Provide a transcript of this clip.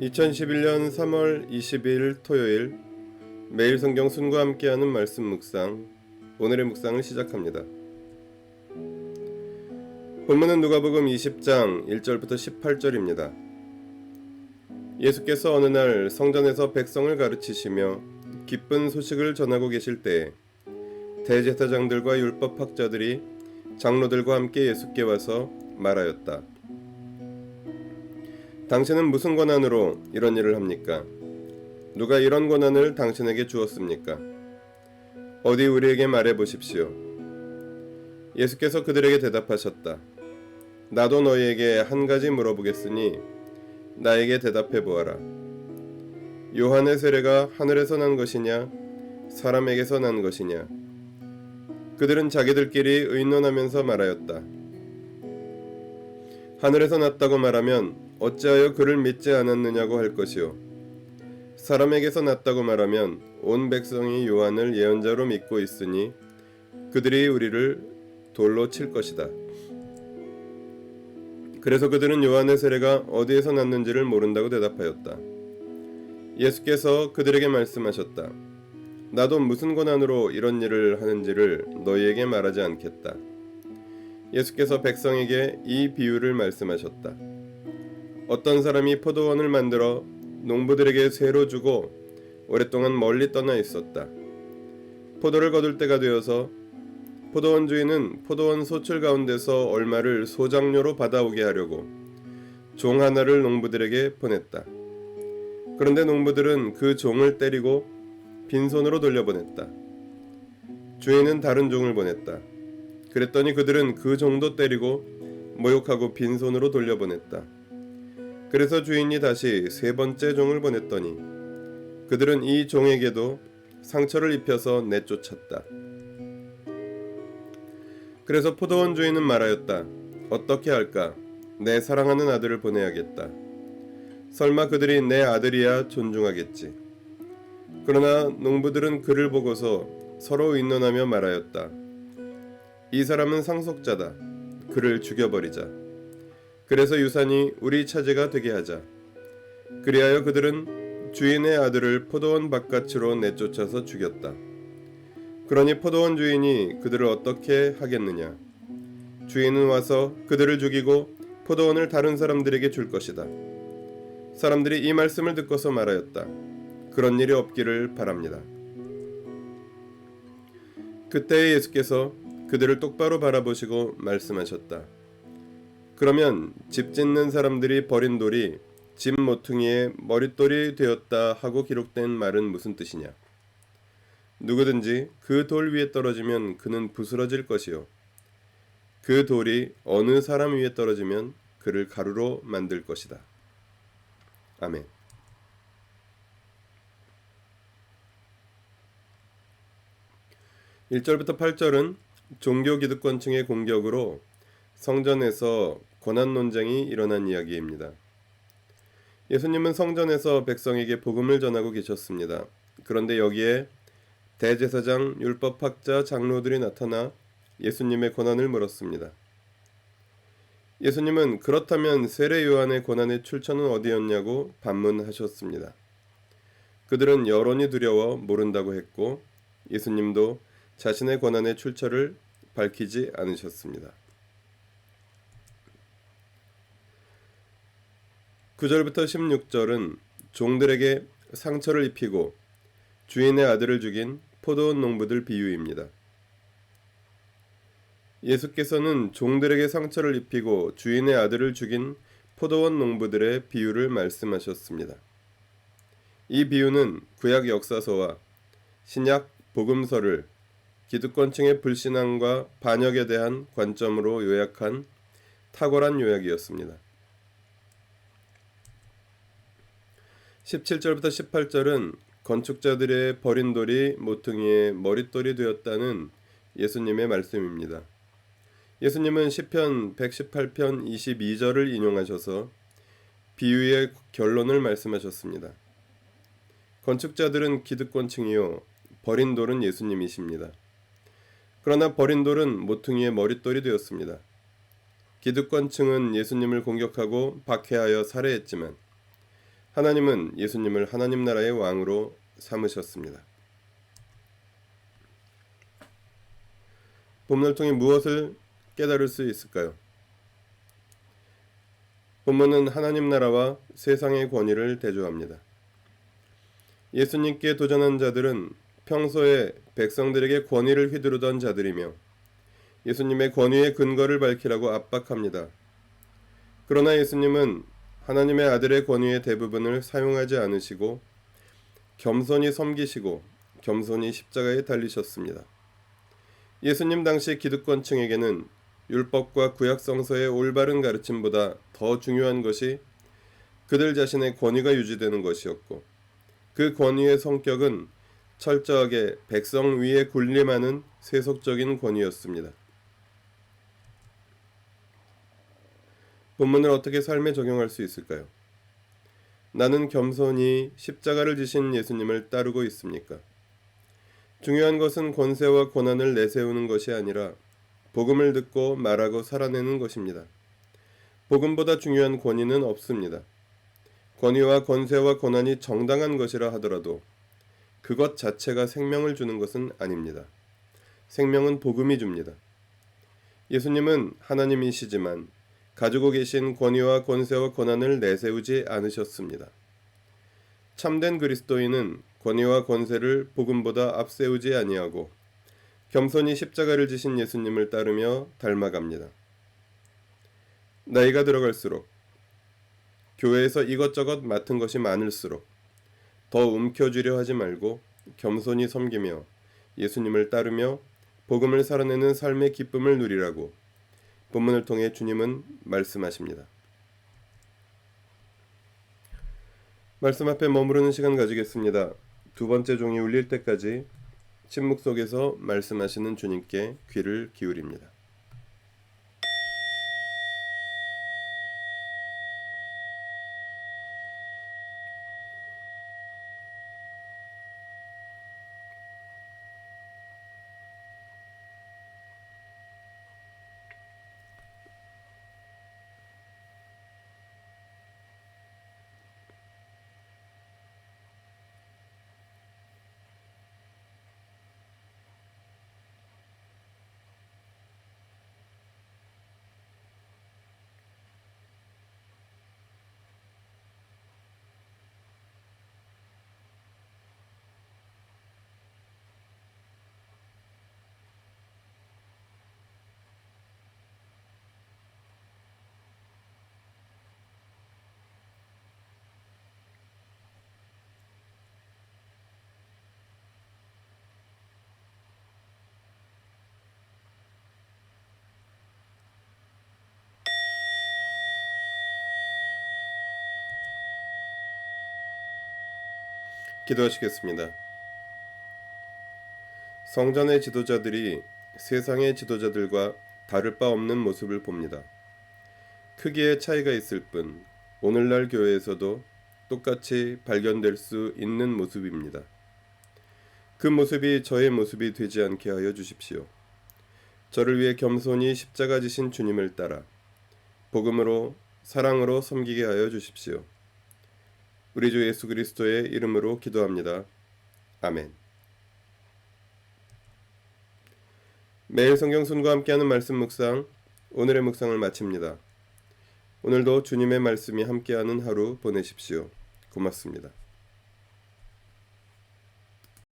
2011년 3월 20일 토요일 매일 성경 순과 함께하는 말씀 묵상, 오늘의 묵상을 시작합니다. 본문은 누가복음 20장 1절부터 18절입니다. 예수께서 어느 날 성전에서 백성을 가르치시며 기쁜 소식을 전하고 계실 때에 대제사장들과 율법학자들이 장로들과 함께 예수께 와서 말하였다. 당신은 무슨 권한으로 이런 일을 합니까? 누가 이런 권한을 당신에게 주었습니까? 어디 우리에게 말해 보십시오. 예수께서 그들에게 대답하셨다. 나도 너희에게 한 가지 물어보겠으니 나에게 대답해 보아라. 요한의 세례가 하늘에서 난 것이냐 사람에게서 난 것이냐? 그들은 자기들끼리 의논하면서 말하였다. 하늘에서 났다고 말하면 어찌하여 그를 믿지 않았느냐고 할 것이요, 사람에게서 났다고 말하면 온 백성이 요한을 예언자로 믿고 있으니 그들이 우리를 돌로 칠 것이다. 그래서 그들은 요한의 세례가 어디에서 났는지를 모른다고 대답하였다. 예수께서 그들에게 말씀하셨다. 나도 무슨 권한으로 이런 일을 하는지를 너희에게 말하지 않겠다. 예수께서 백성에게 이 비유를 말씀하셨다. 어떤 사람이 포도원을 만들어 농부들에게 쇠로 주고 오랫동안 멀리 떠나 있었다. 포도를 거둘 때가 되어서 포도원 주인은 포도원 소출 가운데서 얼마를 소장료로 받아오게 하려고 종 하나를 농부들에게 보냈다. 그런데 농부들은 그 종을 때리고 빈손으로 돌려보냈다. 주인은 다른 종을 보냈다. 그랬더니 그들은 그 종도 때리고 모욕하고 빈손으로 돌려보냈다. 그래서 주인이 다시 세 번째 종을 보냈더니 그들은 이 종에게도 상처를 입혀서 내쫓았다. 그래서 포도원 주인은 말하였다. 어떻게 할까? 내 사랑하는 아들을 보내야겠다. 설마 그들이 내 아들이야 존중하겠지. 그러나 농부들은 그를 보고서 서로 의논하며 말하였다. 이 사람은 상속자다. 그를 죽여버리자. 그래서 유산이 우리 차지가 되게 하자. 그리하여 그들은 주인의 아들을 포도원 바깥으로 내쫓아서 죽였다. 그러니 포도원 주인이 그들을 어떻게 하겠느냐? 주인은 와서 그들을 죽이고 포도원을 다른 사람들에게 줄 것이다. 사람들이 이 말씀을 듣고서 말하였다. 그런 일이 없기를 바랍니다. 그때 예수께서 그들을 똑바로 바라보시고 말씀하셨다. 그러면 집 짓는 사람들이 버린 돌이 집 모퉁이에 머릿돌이 되었다 하고 기록된 말은 무슨 뜻이냐? 누구든지 그 돌 위에 떨어지면 그는 부스러질 것이요, 그 돌이 어느 사람 위에 떨어지면 그를 가루로 만들 것이다. 아멘. (1절부터 8절은) 종교 기득권층의 공격으로 성전에서 권한 논쟁이 일어난 이야기입니다. 예수님은 성전에서 백성에게 복음을 전하고 계셨습니다. 그런데 여기에 대제사장, 율법학자, 장로들이 나타나 예수님의 권한을 물었습니다. 예수님은 그렇다면 세례 요한의 권한의 출처는 어디였냐고 반문하셨습니다. 그들은 여론이 두려워 모른다고 했고 예수님도 자신의 권한의 출처를 밝히지 않으셨습니다. 9절부터 16절은 종들에게 상처를 입히고 주인의 아들을 죽인 포도원 농부들 비유입니다. 예수께서는 종들에게 상처를 입히고 주인의 아들을 죽인 포도원 농부들의 비유를 말씀하셨습니다. 이 비유는 구약 역사서와 신약 복음서를 기득권층의 불신앙과 반역에 대한 관점으로 요약한 탁월한 요약이었습니다. 17절부터 18절은 건축자들의 버린 돌이 모퉁이의 머릿돌이 되었다는 예수님의 말씀입니다. 예수님은 시편 118편 22절을 인용하셔서 비유의 결론을 말씀하셨습니다. 건축자들은 기득권층이요, 버린 돌은 예수님이십니다. 그러나 버린 돌은 모퉁이의 머릿돌이 되었습니다. 기득권층은 예수님을 공격하고 박해하여 살해했지만 하나님은 예수님을 하나님 나라의 왕으로 삼으셨습니다. 본문을 통해 무엇을 깨달을 수 있을까요? 본문은 하나님 나라와 세상의 권위를 대조합니다. 예수님께 도전한 자들은 평소에 백성들에게 권위를 휘두르던 자들이며 예수님의 권위의 근거를 밝히라고 압박합니다. 그러나 예수님은 하나님의 아들의 권위의 대부분을 사용하지 않으시고 겸손히 섬기시고 겸손히 십자가에 달리셨습니다. 예수님 당시 기득권층에게는 율법과 구약 성서의 올바른 가르침보다 더 중요한 것이 그들 자신의 권위가 유지되는 것이었고 그 권위의 성격은 철저하게 백성 위에 군림하는 세속적인 권위였습니다. 본문을 어떻게 삶에 적용할 수 있을까요? 나는 겸손히 십자가를 지신 예수님을 따르고 있습니까? 중요한 것은 권세와 고난을 내세우는 것이 아니라 복음을 듣고 말하고 살아내는 것입니다. 복음보다 중요한 권위는 없습니다. 권위와 권세와 고난이 정당한 것이라 하더라도 그것 자체가 생명을 주는 것은 아닙니다. 생명은 복음이 줍니다. 예수님은 하나님이시지만 가지고 계신 권위와 권세와 고난을 내세우지 않으셨습니다. 참된 그리스도인은 권위와 권세를 복음보다 앞세우지 아니하고 겸손히 십자가를 지신 예수님을 따르며 닮아갑니다. 나이가 들어갈수록 교회에서 이것저것 맡은 것이 많을수록 더 움켜쥐려 하지 말고 겸손히 섬기며 예수님을 따르며 복음을 살아내는 삶의 기쁨을 누리라고 본문을 통해 주님은 말씀하십니다. 말씀 앞에 머무르는 시간 가지겠습니다. 두 번째 종이 울릴 때까지 침묵 속에서 말씀하시는 주님께 귀를 기울입니다. 기도하시겠습니다. 성전의 지도자들이 세상의 지도자들과 다를 바 없는 모습을 봅니다. 크기의 차이가 있을 뿐 오늘날 교회에서도 똑같이 발견될 수 있는 모습입니다. 그 모습이 저의 모습이 되지 않게 하여 주십시오. 저를 위해 겸손히 십자가 지신 주님을 따라 복음으로 사랑으로 섬기게 하여 주십시오. 우리 주 예수 그리스도의 이름으로 기도합니다. 아멘. 매일 성경순과 함께하는 말씀 묵상, 오늘의 묵상을 마칩니다. 오늘도 주님의 말씀이 함께하는 하루 보내십시오. 고맙습니다.